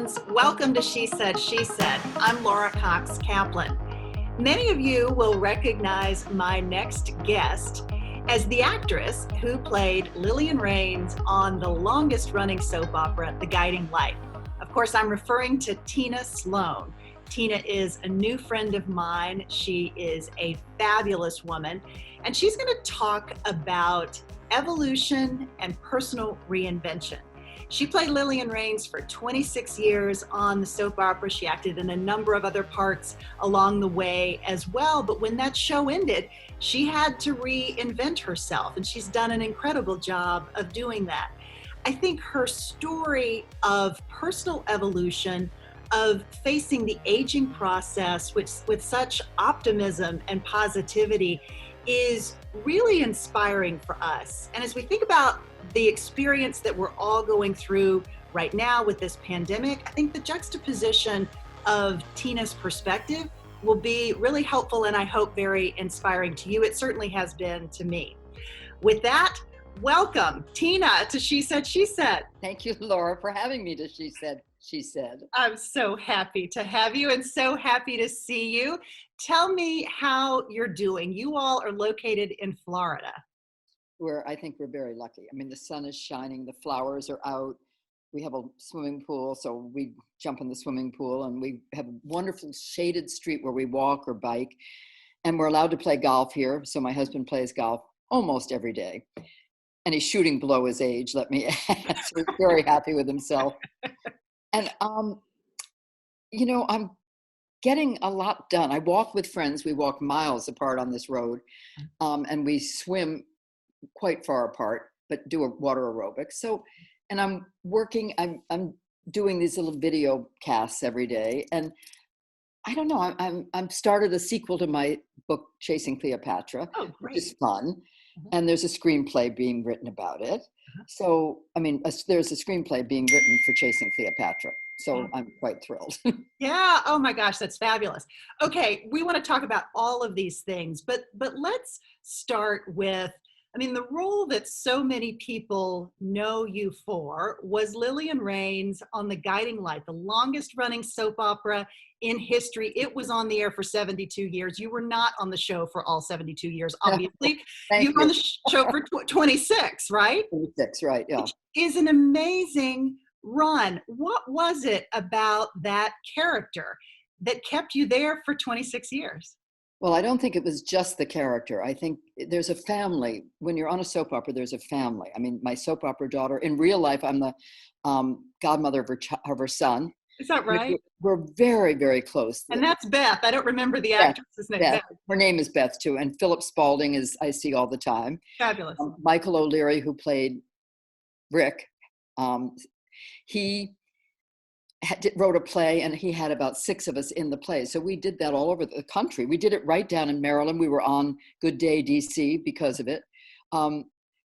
friends. Welcome to She Said, She Said. I'm Laura Cox Kaplan. Many of you will recognize my next guest as the actress who played Lillian Raines on the longest running soap opera, The Guiding Light. Of course, I'm referring to Tina Sloan. Tina is a new friend of mine. She is a fabulous woman, and she's going to talk about evolution and personal reinvention. She played Lillian Raines for 26 years on the soap opera. She acted in a number of other parts along the way as well. But when that show ended, she had to reinvent herself, and she's done an incredible job of doing that. I think her story of personal evolution, of facing the aging process with such optimism and positivity, is really inspiring for us. And as we think about the experience that we're all going through right now with this pandemic, I think the juxtaposition of Tina's perspective will be really helpful and I hope very inspiring to you. It certainly has been to me. With that, welcome Tina to She Said, She Said. Thank you, Laura, for having me to She Said, She Said. I'm so happy to have you and so happy to see you. Tell me how you're doing. You all are located in Florida. I think we're very lucky. I mean, the sun is shining, the flowers are out. We have a swimming pool, so we jump in the swimming pool, and we have a wonderful shaded street where we walk or bike, and we're allowed to play golf here. So my husband plays golf almost every day, and he's shooting below his age, let me add. So he's very happy with himself. And, I'm getting a lot done. I walk with friends. We walk miles apart on this road, and we swim quite far apart, but do a water aerobics. So, and I'm working, I'm doing these little video casts every day. And I don't know, I'm started a sequel to my book, Chasing Cleopatra, which is fun. And there's a screenplay being written about it. So, there's a screenplay being written for Chasing Cleopatra. So I'm quite thrilled. Yeah. Oh my gosh, that's fabulous. Okay. We want to talk about all of these things, but let's start with, the role that so many people know you for was Lillian Raines on The Guiding Light, the longest running soap opera in history. It was on the air for 72 years. You were not on the show for all 72 years, obviously. You were on the show for 26, right? 26, right, yeah. Which is an amazing run. What was it about that character that kept you there for 26 years? Well, I don't think it was just the character. I think there's a family. When you're on a soap opera, there's a family. My soap opera daughter, in real life, I'm the godmother of her son. Is that right? We're very, very close. And that's Beth. I don't remember the actress's name. Beth. Her name is Beth, too. And Philip Spaulding I see all the time. Fabulous. Michael O'Leary, who played Rick, he wrote a play, and he had about 6 of us in the play. So we did that all over the country. We did it right down in Maryland. We were on Good Day, DC because of it.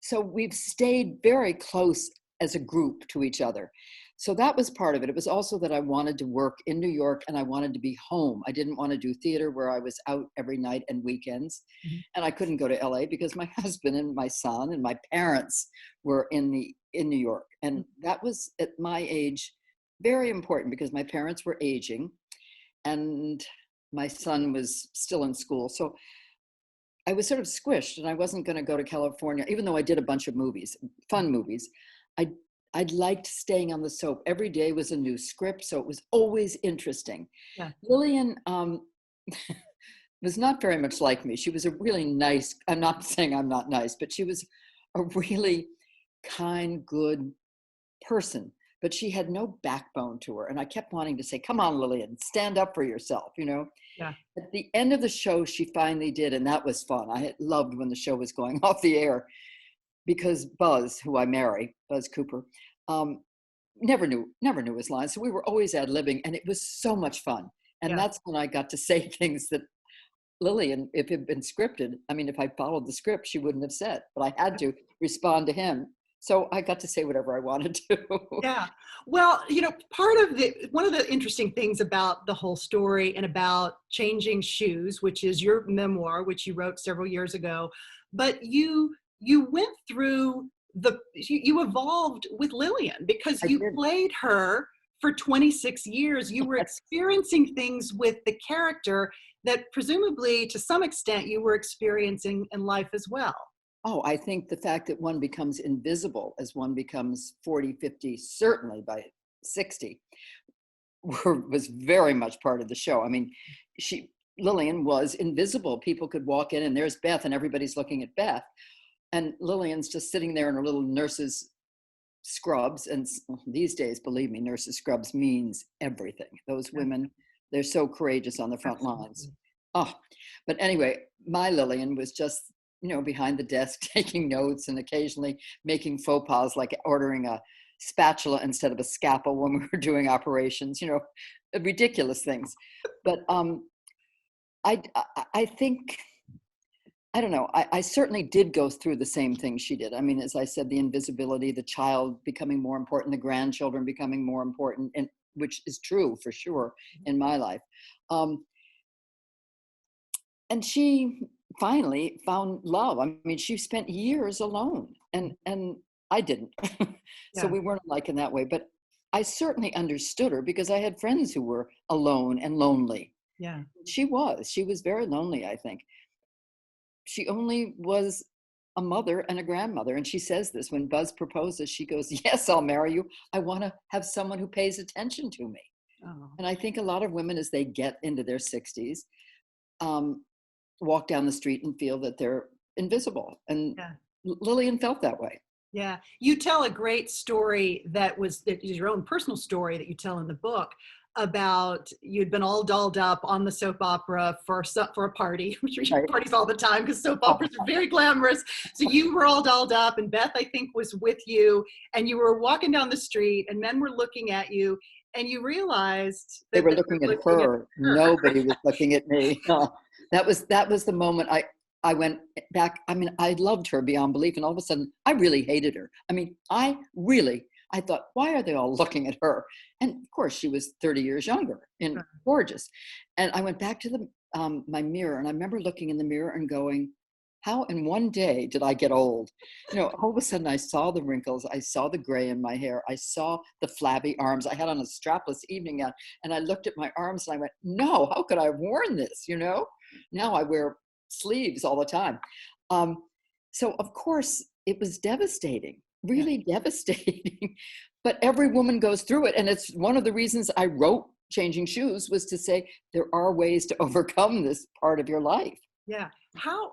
So we've stayed very close as a group to each other. So that was part of it. It was also that I wanted to work in New York and I wanted to be home. I didn't want to do theater where I was out every night and weekends. And I couldn't go to LA because my husband and my son and my parents were in New York. And that was, at my age, very important because my parents were aging and my son was still in school. So I was sort of squished, and I wasn't going to go to California, even though I did a bunch of movies, fun movies. I liked staying on the soap. Every day was a new script, so it was always interesting. Yeah. Lillian was not very much like me. She was a really nice, I'm not saying I'm not nice, but she was a really kind, good person. But she had no backbone to her. And I kept wanting to say, come on, Lillian, stand up for yourself, Yeah. At the end of the show, she finally did, and that was fun. I had loved when the show was going off the air because Buzz, who I marry, Buzz Cooper, never knew his lines. So we were always ad-libbing, and it was so much fun. And that's when I got to say things that Lillian, if it had been scripted, if I followed the script, she wouldn't have said, but I had to respond to him. So I got to say whatever I wanted to. Yeah. Well, one of the interesting things about the whole story and about Changing Shoes, which is your memoir, which you wrote several years ago, but you went through you evolved with Lillian because you played her for 26 years, you were experiencing things with the character that presumably to some extent you were experiencing in life as well. Oh, I think the fact that one becomes invisible as one becomes 40, 50, certainly by 60, was very much part of the show. I mean, Lillian was invisible. People could walk in and there's Beth and everybody's looking at Beth. And Lillian's just sitting there in her little nurse's scrubs. And these days, believe me, nurses' scrubs means everything. Those women, they're so courageous on the front lines. Oh, but anyway, my Lillian was just, behind the desk taking notes and occasionally making faux pas, like ordering a spatula instead of a scalpel when we were doing operations, ridiculous things. But I think, I don't know, I certainly did go through the same thing she did. I mean, as I said, the invisibility, the child becoming more important, the grandchildren becoming more important, and which is true for sure in my life. And she finally found love. I mean, she spent years alone, and I didn't. So we weren't alike in that way, but I certainly understood her because I had friends who were alone and lonely. Yeah. She was very lonely, I think. She only was a mother and a grandmother. And she says this when Buzz proposes, she goes, yes, I'll marry you. I want to have someone who pays attention to me. Oh. And I think a lot of women, as they get into their 60s, walk down the street and feel that they're invisible. And Lillian felt that way. Yeah. You tell a great story that is your own personal story that you tell in the book about you'd been all dolled up on the soap opera for a party. I'm sure you have parties all the time because soap operas are very glamorous. So you were all dolled up and Beth, I think, was with you and you were walking down the street and men were looking at you and you realized that they were looking at her. Nobody was looking at me. That was the moment I went back. I mean, I loved her beyond belief. And all of a sudden, I really hated her. I mean, I thought, why are they all looking at her? And of course, she was 30 years younger and gorgeous. And I went back to my mirror. And I remember looking in the mirror and going, how in one day did I get old? All of a sudden, I saw the wrinkles. I saw the gray in my hair. I saw the flabby arms. I had on a strapless evening gown. And I looked at my arms and I went, no, how could I have worn this? Now I wear sleeves all the time. So of course it was devastating, really devastating, but every woman goes through it. And it's one of the reasons I wrote Changing Shoes was to say, there are ways to overcome this part of your life. Yeah. How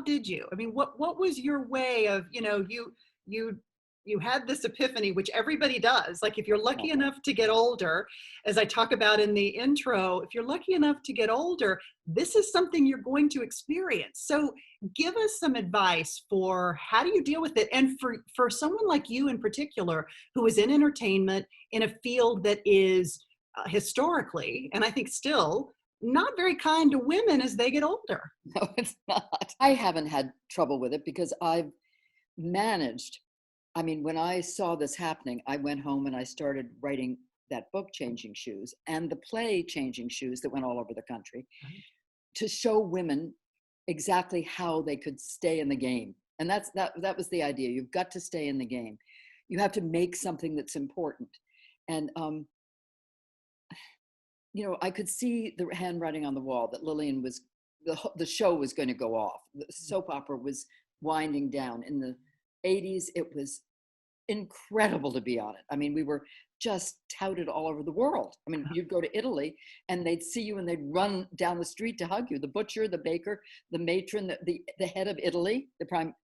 did you, I mean, what was your way of, you had this epiphany, which everybody does. Like if you're lucky enough to get older, as I talk about in the intro, if you're lucky enough to get older, this is something you're going to experience. So give us some advice for how do you deal with it? And for someone like you in particular, who is in entertainment in a field that is historically, and I think still, not very kind to women as they get older. No, it's not. I haven't had trouble with it because I've managed. I mean, when I saw this happening, I went home and I started writing that book, Changing Shoes, and the play, Changing Shoes, that went all over the country, to show women exactly how they could stay in the game. And that was the idea. You've got to stay in the game. You have to make something that's important. And, I could see the handwriting on the wall that Lillian was, the show was going to go off. The soap opera was winding down. In the 80s, it was incredible to be on it. I mean, we were just touted all over the world. I mean, you'd go to Italy and they'd see you and they'd run down the street to hug you. The butcher, the baker, the matron, the head of Italy,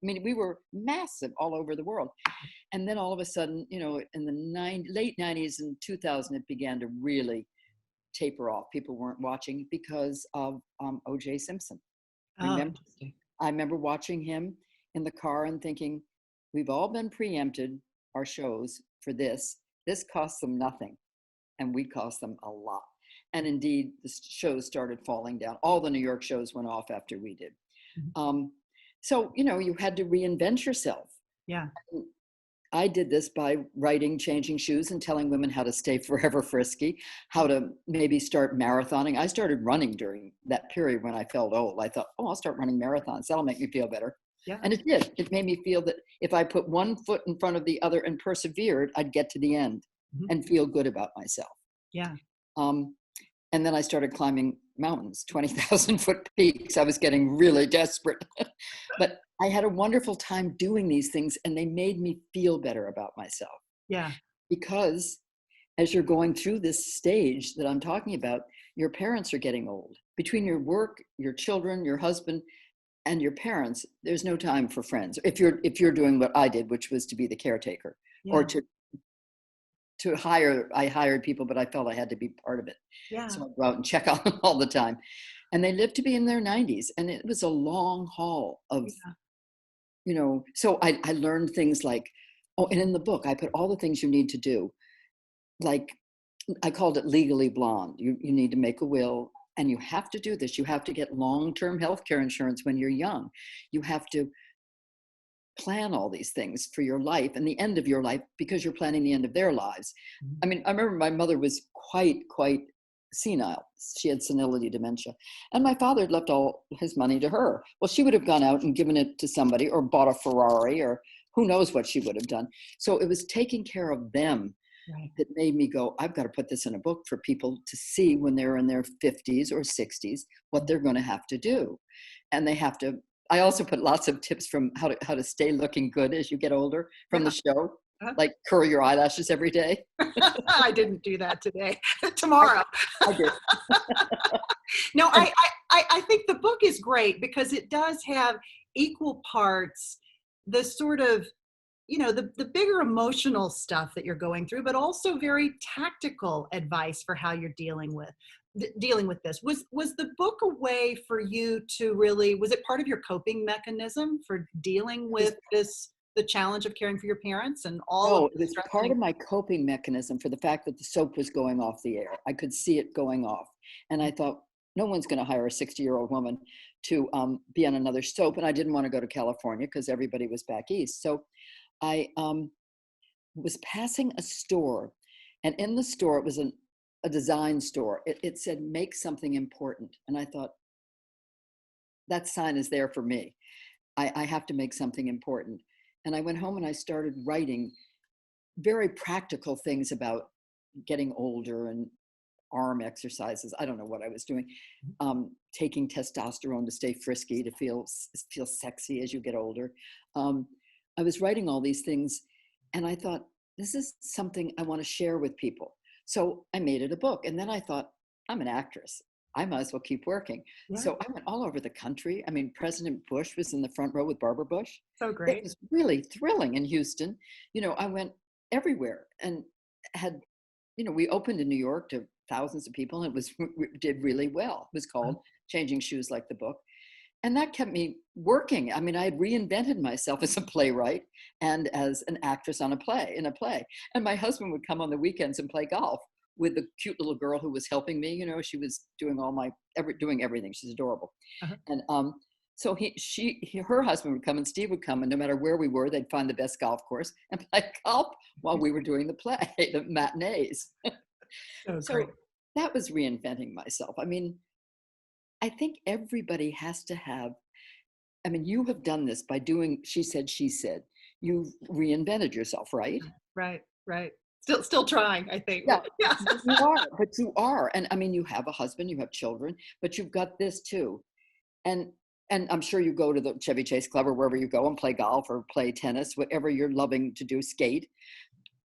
we were massive all over the world. And then all of a sudden, in the late 90s and 2000, it began to really taper off. People weren't watching because of O.J. Simpson. I remember watching him in the car and thinking, we've all been preempted, our shows, for this. This costs them nothing, and we cost them a lot. And indeed, the shows started falling down. All the New York shows went off after we did. So, you had to reinvent yourself. Yeah. I did this by writing Changing Shoes and telling women how to stay forever frisky, how to maybe start marathoning. I started running during that period when I felt old. I thought, I'll start running marathons. That'll make me feel better. Yeah. And it did. It made me feel that if I put one foot in front of the other and persevered, I'd get to the end. Mhm. and feel good about myself. Yeah. Um, and then I started climbing mountains, 20,000 foot peaks. I was getting really desperate. But I had a wonderful time doing these things, and they made me feel better about myself. Yeah. Because as you're going through this stage that I'm talking about, your parents are getting old. Between your work, your children, your husband, and your parents, there's no time for friends. If you're doing what I did, which was to be the caretaker, or Yeah. I hired people, but I felt I had to be part of it. Yeah. So I'd go out and check on them all the time. And they lived to be in their 90s. And it was a long haul of, Yeah. so I learned things like, oh, and in the book, I put all the things you need to do. Like I called it legally blonde. You need to make a will, and you have to do this. You have to get long-term health care insurance when you're young. You have to plan all these things for your life and the end of your life, because you're planning the end of their lives. Mhm. I mean, I remember my mother was quite senile. She had senility dementia. And my father had left all his money to her. Well, she would have gone out and given it to somebody or bought a Ferrari, or who knows what she would have done. So it was taking care of them Right. that made me go, I've got to put this in a book for people to see when they're in their 50s or 60s, what they're going to have to do. And they have to, I also put lots of tips from how to stay looking good as you get older from Yeah. the show, Uh-huh. like curl your eyelashes every day. I didn't do that today. I, Tomorrow. I did. No, And I think the book is great because it does have equal parts the sort of, the bigger emotional stuff that you're going through, but also very tactical advice for how you're dealing with this. Was the book a way for you to really, was it part of your coping mechanism for dealing it was, with the challenge of caring for your parents and all of no, it the was stress? part of my coping mechanism for the fact that the soap was going off the air. I could see it going off. And I thought, no one's going to hire a 60-year-old woman to be on another soap. And I didn't want to go to California because everybody was back east. So I was passing a store, and in the store, it was a design store. It said, make something important. And I thought, that sign is there for me. I have to make something important. And I went home and I started writing very practical things about getting older and arm exercises. I don't know what I was doing. Taking testosterone to stay frisky, to feel sexy as you get older. I was writing all these things, and I thought, this is something I want to share with people. So I made it a book. And then I thought, I'm an actress. I might as well keep working. Yeah, So I went all over the country. I mean, President Bush was in the front row with Barbara Bush. so It great. was really thrilling in Houston. I went everywhere and had, we opened in New York to thousands of people, and it was did really well. It was called Changing Shoes Like the Book. And that kept me working. I mean, I had reinvented myself as a playwright and as an actress in a play. And my husband would come on the weekends and play golf with the cute little girl who was helping me. She was doing doing everything. She's adorable. Uh-huh. And so her husband would come and Steve would come, and no matter where we were, they'd find the best golf course and play golf while we were doing the play, the matinees. So So great. that was reinventing myself. I mean, I think everybody has to have, I mean, you have done this by doing She Said, She Said. You've reinvented yourself, right? Right, right. Still trying, I think. Yeah, Yeah. but you are. And I mean, you have a husband, you have children, but you've got this too. And and I'm sure you go to the Chevy Chase Club or wherever you go and play golf or play tennis, whatever you're loving to do, skate.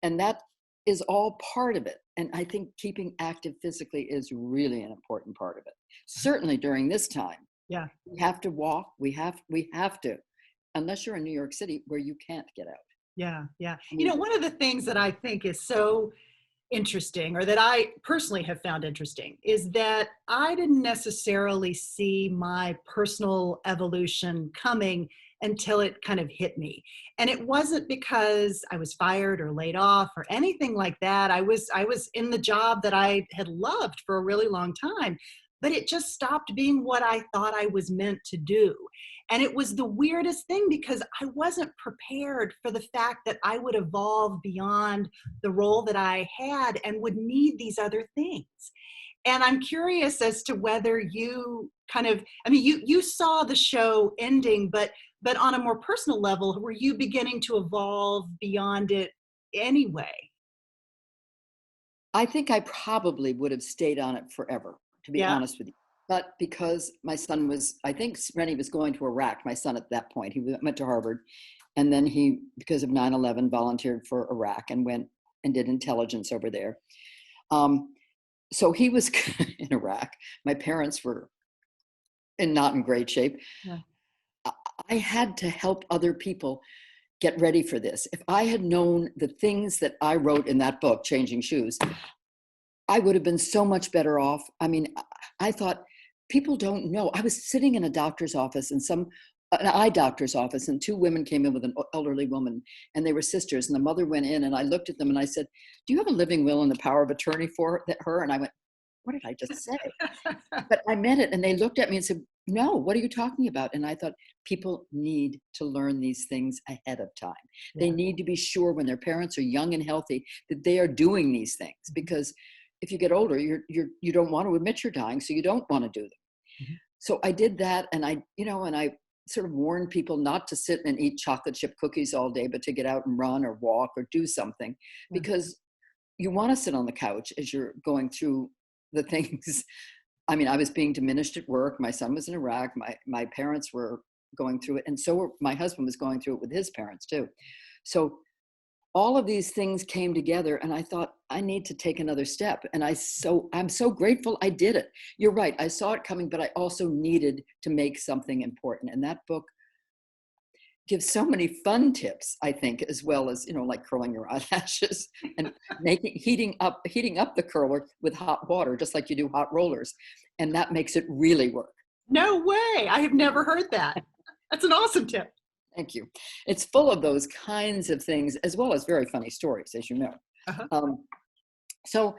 And that is all part of it. And I think keeping active physically is really an important part of it. Certainly during this time. Yeah. We have to walk. We have to, unless you're in New York City where you can't get out. Yeah, yeah. I mean, One of the things that I think is so interesting, or that I personally have found interesting, is that I didn't necessarily see my personal evolution coming until it kind of hit me. And it wasn't because I was fired or laid off or anything like that. I was in the job that I had loved for a really long time, but it just stopped being what I thought I was meant to do. And it was the weirdest thing because I wasn't prepared for the fact that I would evolve beyond the role that I had and would need these other things. And I'm curious as to whether you kind of, I mean, you saw the show ending, but on a more personal level, were you beginning to evolve beyond it anyway? I think I probably would have stayed on it forever, to be Yeah. honest with you. But because my son was, I think Rennie was going to Iraq, my son at that point, he went to Harvard. And then he, because of 9/11, volunteered for Iraq and went and did intelligence over there. So he was in Iraq. My parents were not in great shape. Yeah. I had to help other people get ready for this. If I had known the things that I wrote in that book, Changing Shoes, I would have been so much better off. I mean, I thought people don't know. I was sitting in a doctor's office and an eye doctor's office, and two women came in with an elderly woman, and they were sisters. And the mother went in, and I looked at them and I said, "Do you have a living will and the power of attorney for her?" And I went, "What did I just say?" But I meant it. And they looked at me and said, "No, what are you talking about?" And I thought, people need to learn these things ahead of time. Yeah. They need to be sure when their parents are young and healthy that they are doing these things, because if you get older, you don't want to admit you're dying, so you don't want to do them. Mhm. So I did that, and I sort of warned people not to sit and eat chocolate chip cookies all day, but to get out and run or walk or do something, Yeah. because you want to sit on the couch as you're going through the things. I mean, I was being diminished at work. My son was in Iraq. My parents were going through it, and my husband was going through it with his parents too. So all of these things came together, and I thought, I need to take another step. And I'm so grateful I did it. You're right. I saw it coming, but I also needed to make something important. And that book gives so many fun tips, I think, as well as, like curling your eyelashes and heating up the curler with hot water, just like you do hot rollers. And that makes it really work. No way. I have never heard that. That's an awesome tip. We you. It's full of those kinds of things, as well as very funny stories, as you know. Uh-huh. So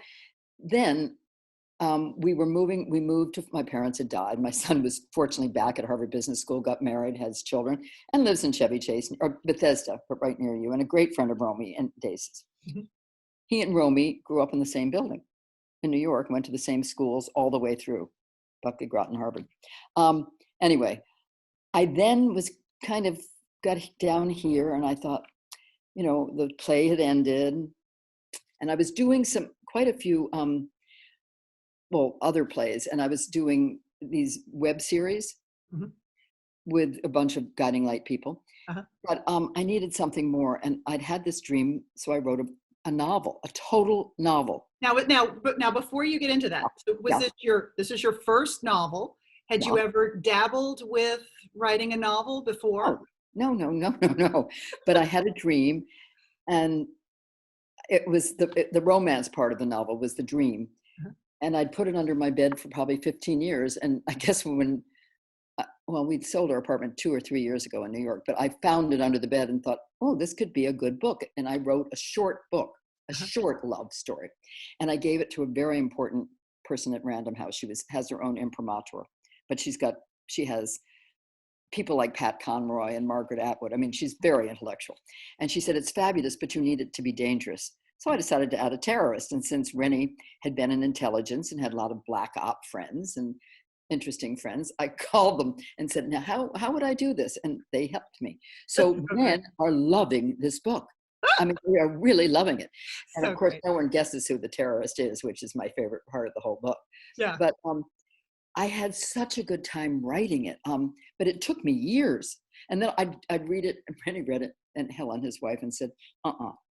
then we moved to, my parents had died. My son was fortunately back at Harvard Business School, got married, has children, and lives in Chevy Chase, or Bethesda, but right near you, and a great friend of Romy and Dace's. Mm-hmm. He and Romy grew up in the same building in New York, went to the same schools all the way through, Buckley, Groton, Harvard. Anyway, I then was kind of got down here, and I thought, the play had ended, and I was doing quite a few other plays, and I was doing these web series Mm-hmm. with a bunch of guiding light people. Uh-huh. But I needed something more, and I'd had this dream, so I wrote a novel, a total novel. Now, before you get into that, so this is your first novel? Had you ever dabbled with writing a novel before? Oh, no. But I had a dream, and it was the romance part of the novel was the dream. Uh-huh. And I'd put it under my bed for probably 15 years. And I guess we'd sold our apartment 2 or 3 years ago in New York, but I found it under the bed and thought, oh, this could be a good book. And I wrote a short book, a short love story. And I gave it to a very important person at Random House. She has her own imprimatur, but she has people like Pat Conroy and Margaret Atwood. I mean, she's very intellectual. And she said, it's fabulous, but you need it to be dangerous. So I decided to add a terrorist. And since Rennie had been in intelligence and had a lot of black op friends and interesting friends, I called them and said, now, how would I do this? And they helped me. So men are loving this book. I mean, we are really loving it. And of course, no one guesses who the terrorist is, which is my favorite part of the whole book. Yeah. But I had such a good time writing it, but it took me years. And then I'd read it, and Rennie read it, and Helen, his wife, and said,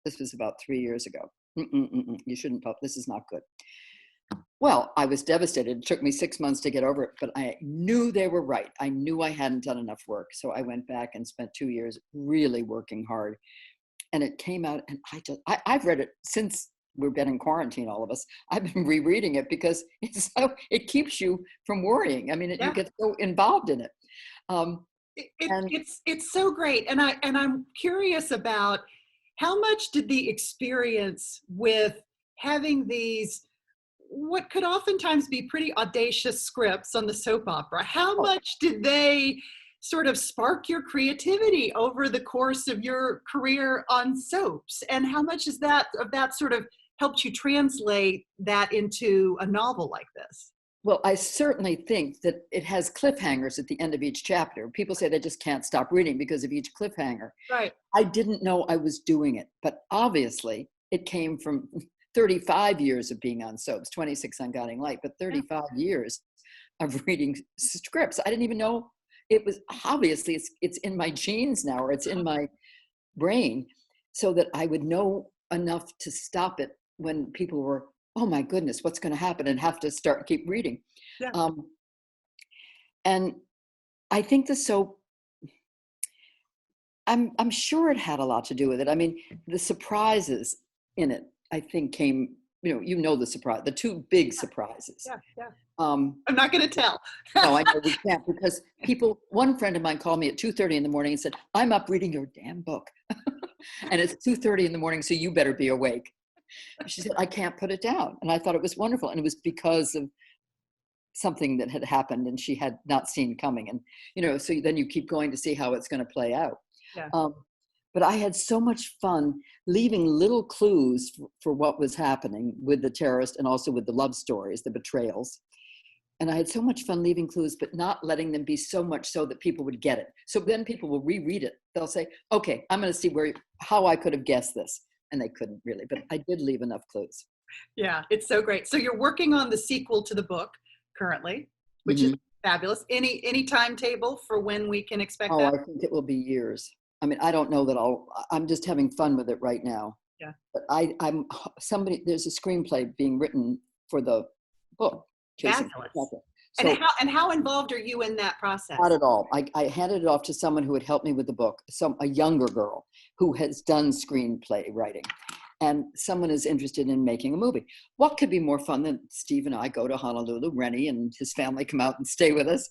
this was about 3 years ago. You shouldn't, this is not good. Well, I was devastated. It took me 6 months to get over it, but I knew they were right. I knew I hadn't done enough work. So I went back and spent 2 years really working hard. And it came out, and I've read it since we've been in quarantine, all of us. I've been rereading it because it keeps you from worrying. I mean, you get so involved in it. It's so great. And I'm curious about how much did the experience with having these, what could oftentimes be pretty audacious scripts on the soap opera, how much did they sort of spark your creativity over the course of your career on soaps? And how much is that sort of helped you translate that into a novel like this? Well, I certainly think that it has cliffhangers at the end of each chapter. People say they just can't stop reading because of each cliffhanger. Right. I didn't know I was doing it, but obviously it came from 35 years of being on soaps, 26 on Guiding Light, but 35 years of reading scripts. I didn't even know it was, obviously it's in my genes now, or it's in my brain, so that I would know enough to stop it when people were, oh my goodness, what's going to happen, and have to keep reading. Yeah. And I think the soap, I'm sure it had a lot to do with it. I mean, the surprises in it, I think, came, the surprise, the two big surprises. Yeah. I'm not going to tell. No, I know we can't, because one friend of mine called me at 2:30 in the morning and said, I'm up reading your damn book. And it's 2:30 in the morning, so you better be awake. She said, I can't put it down. And I thought it was wonderful. And it was because of something that had happened and she had not seen coming. And, so then you keep going to see how it's going to play out. Yeah. But I had so much fun leaving little clues for what was happening with the terrorist, and also with the love stories, the betrayals. And I had so much fun leaving clues, but not letting them be so much so that people would get it. So then people will reread it. They'll say, okay, I'm going to see how I could have guessed this. And they couldn't really, but I did leave enough clues. Yeah, it's so great. So you're working on the sequel to the book currently, which is fabulous. Any timetable for when we can expect that? I think it will be years. I mean, I don't know that I'm just having fun with it right now. Yeah. But there's a screenplay being written for the book. Fabulous. So, and how involved are you in that process? Not at all. I handed it off to someone who would help me with the book, a younger girl who has done screenplay writing, and someone is interested in making a movie. What could be more fun than Steve and I go to Honolulu, Rennie and his family come out and stay with us?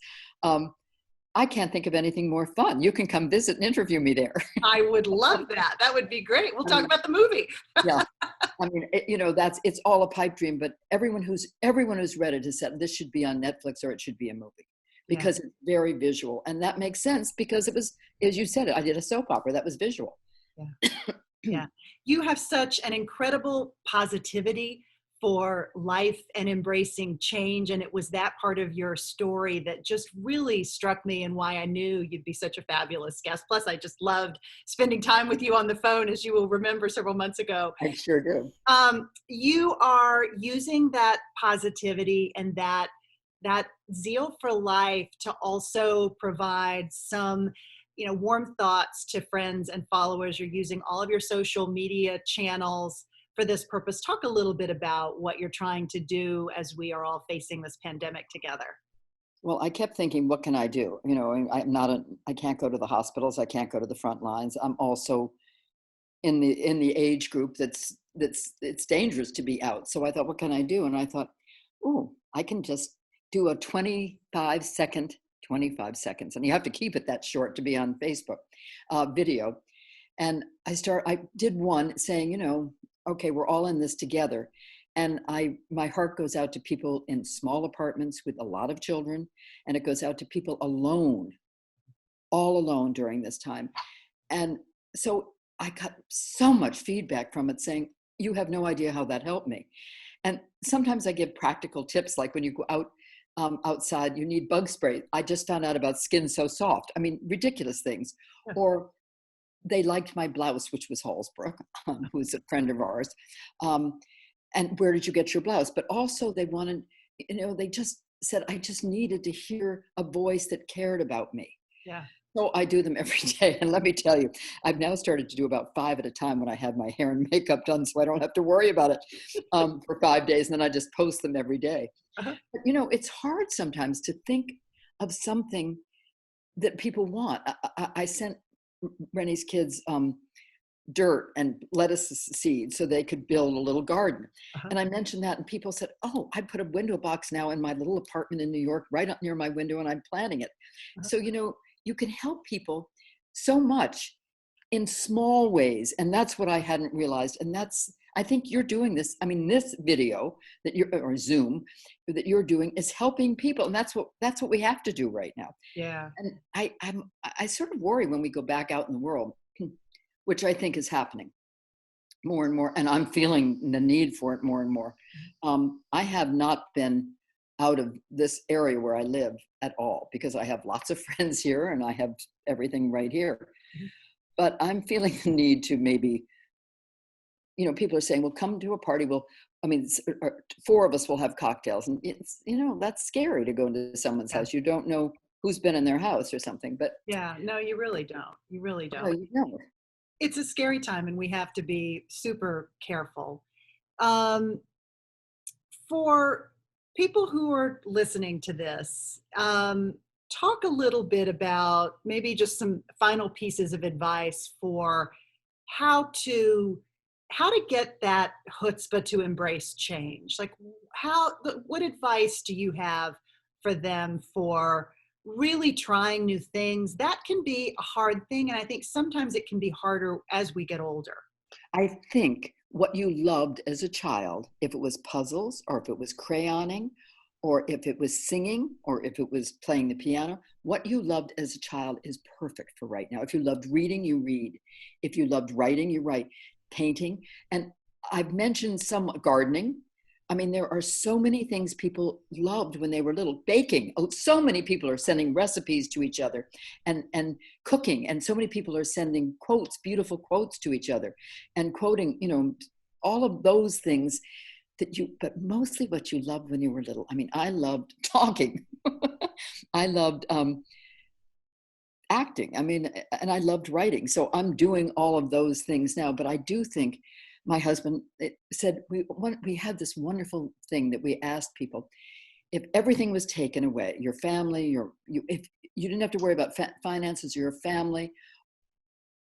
I can't think of anything more fun. You can come visit and interview me there. I would love that. That would be great. We'll talk about the movie. Yeah. I mean, it's all a pipe dream, but everyone who's read it has said this should be on Netflix or it should be a movie, because it's very visual. And that makes sense, because it was, as you said, I did a soap opera that was visual. Yeah. Yeah. You have such an incredible positivity for life and embracing change. And it was that part of your story that just really struck me, and why I knew you'd be such a fabulous guest. Plus, I just loved spending time with you on the phone, as you will remember several months ago. I sure do. You are using that positivity and that zeal for life to also provide some warm thoughts to friends and followers. You're using all of your social media channels for this purpose. Talk a little bit about what you're trying to do as we are all facing this pandemic together. Well, I kept thinking, what can I do? I can't go to the hospitals. I can't go to the front lines. I'm also in the age group that's it's dangerous to be out. So I thought, what can I do? And I thought, I can just do a 25 seconds, and you have to keep it that short to be on Facebook video. And I did one saying, okay, we're all in this together. And my heart goes out to people in small apartments with a lot of children, and it goes out to people alone, all alone during this time. And so I got so much feedback from it saying, you have no idea how that helped me. And sometimes I give practical tips, like when you go out outside, you need bug spray. I just found out about Skin So Soft. I mean, ridiculous things. Yeah. Or they liked my blouse, which was Hallsbrook, who's a friend of ours. And where did you get your blouse? But also they wanted, they just said, I just needed to hear a voice that cared about me. Yeah. So I do them every day. And let me tell you, I've now started to do about 5 at a time when I have my hair and makeup done, so I don't have to worry about it for 5 days. And then I just post them every day. Uh-huh. But, it's hard sometimes to think of something that people want. I sent Rennie's kids dirt and lettuce seeds so they could build a little garden. Uh-huh. And I mentioned that, and people said, I put a window box now in my little apartment in New York, right up near my window, and I'm planting it. Uh-huh. So, you can help people so much in small ways. And that's what I hadn't realized. And I think you're doing this. I mean, this video or Zoom that you're doing is helping people. And that's what we have to do right now. Yeah. And I sort of worry when we go back out in the world, which I think is happening more and more. And I'm feeling the need for it more and more. I have not been out of this area where I live at all, because I have lots of friends here and I have everything right here. Mm-hmm. But I'm feeling the need to maybe people are saying, well, come to a party. Four of us will have cocktails. And it's, that's scary to go into someone's Yeah. house. You don't know who's been in their house or something, but Yeah. No, you really don't. You really don't. you know. It's a scary time and we have to be super careful. Um, for people who are listening to this, talk a little bit about maybe just some final pieces of advice for how to get that chutzpah to embrace change. Like what advice do you have for them for really trying new things? That can be a hard thing, and I think sometimes it can be harder as we get older. I think what you loved as a child, if it was puzzles or if it was crayoning or if it was singing or if it was playing the piano, what you loved as a child is perfect for right now. If you loved reading, you read. If you loved writing, you write. Painting. And I've mentioned some gardening. I mean, there are so many things people loved when they were little. Baking. Oh, so many people are sending recipes to each other and cooking. And so many people are sending quotes, beautiful quotes to each other and quoting, all of those things but mostly what you loved when you were little. I mean, I loved talking. I loved acting. I mean, and I loved writing. So I'm doing all of those things now. But I do think my husband said we had this wonderful thing that we asked people: if everything was taken away, your family, if you didn't have to worry about finances, your family,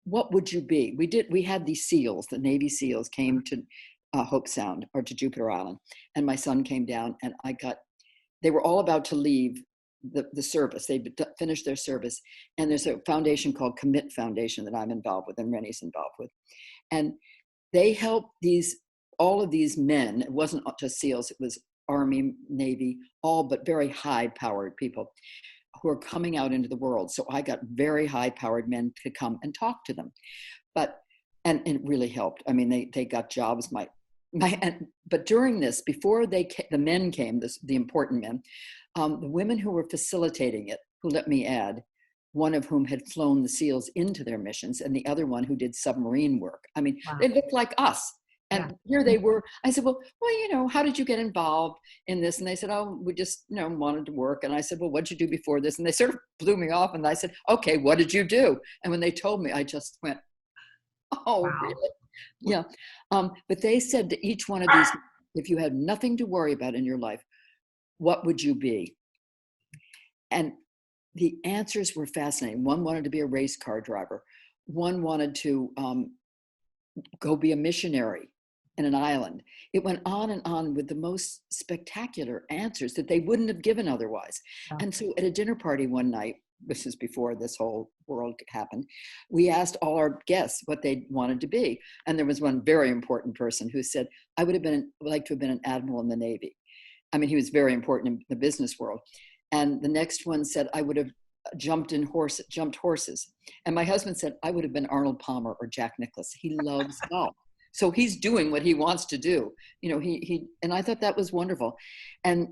what would you be? We had these SEALs, the Navy SEALs came to Hope Sound or to Jupiter Island, and my son came down, and they were all about to leave the service. They finished their service, and there's a foundation called Commit Foundation that I'm involved with and Rennie's involved with, and they help all of these men. It wasn't just SEALs, it was Army, Navy, all but very high powered people who are coming out into the world. So I got very high powered men to come and talk to them, and it really helped. I mean, they got jobs. But during this, before the men came, the important men, the women who were facilitating it, who, let me add, one of whom had flown the SEALs into their missions and the other one who did submarine work. I mean, Wow. they looked like us. And here they were. I said, well, how did you get involved in this? And they said, oh, we just, wanted to work. And I said, well, what'd you do before this? And they sort of blew me off. And I said, okay, what did you do? And when they told me, I just went, oh, Wow. really? Yeah. But they said to each one of these, if you had nothing to worry about in your life, what would you be? And the answers were fascinating. One wanted to be a race car driver. One wanted to go be a missionary in an island. It went on and on with the most spectacular answers that they wouldn't have given otherwise. Yeah. And so at a dinner party one night, this is before this whole world happened, we asked all our guests what they wanted to be. And there was one very important person who said, I would like to have been an admiral in the Navy. I mean, he was very important in the business world. And the next one said, I would have jumped horses. And my husband said, I would have been Arnold Palmer or Jack Nicklaus. He loves golf. So he's doing what he wants to do. And I thought that was wonderful. And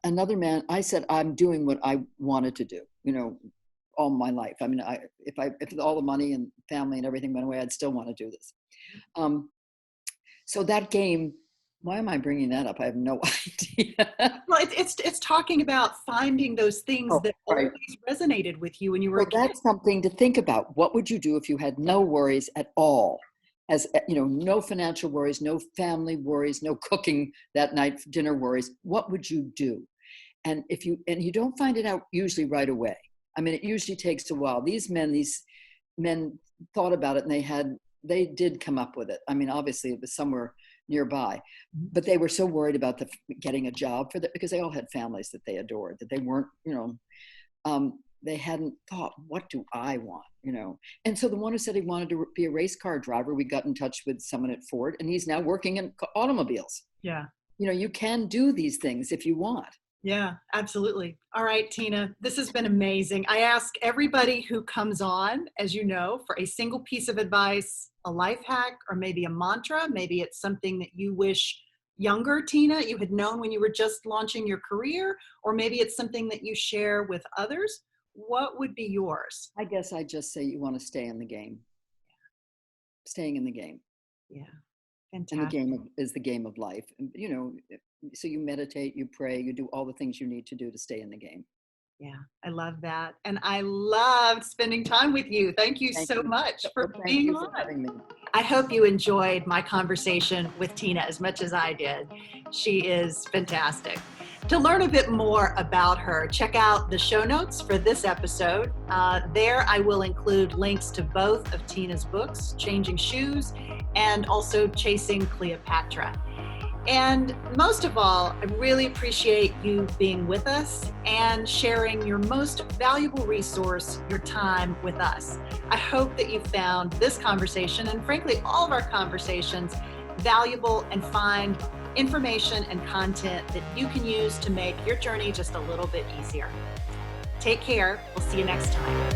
another man, I said, I'm doing what I wanted to do, all my life. I mean, if all the money and family and everything went away, I'd still want to do this. So that game, why am I bringing that up? I have no idea. Well, it's talking about finding those things that always resonated with you when you were a kid. That's something to think about. What would you do if you had no worries at all? As no financial worries, no family worries, no cooking that night, dinner worries. What would you do? And you don't find it out usually right away. I mean, it usually takes a while. These men thought about it, and they did come up with it. I mean, obviously it was somewhere nearby, but they were so worried about getting a job for that, because they all had families that they adored, that they weren't, they hadn't thought, what do I want, And so the one who said he wanted to be a race car driver, we got in touch with someone at Ford, and he's now working in automobiles. Yeah. You can do these things if you want. Yeah, absolutely. All right, Tina, this has been amazing. I ask everybody who comes on, as you know, for a single piece of advice, a life hack, or maybe a mantra. Maybe it's something that you wish younger Tina you had known when you were just launching your career, or maybe it's something that you share with others. What would be yours? I guess I just say you want to stay in the game. Staying in the game. Yeah. And the Fantastic. is the game of life. And, so you meditate, you pray, you do all the things you need to do to stay in the game. Yeah, I love that. And I loved spending time with you. Thank you Thank so you. much for Well, thank being you for on. having me. I hope you enjoyed my conversation with Tina as much as I did. She is fantastic. To learn a bit more about her, check out the show notes for this episode. There, I will include links to both of Tina's books, Changing Shoes and also Chasing Cleopatra. And most of all, I really appreciate you being with us and sharing your most valuable resource, your time, with us. I hope that you found this conversation, and frankly, all of our conversations, valuable, and find information and content that you can use to make your journey just a little bit easier. Take care. We'll see you next time.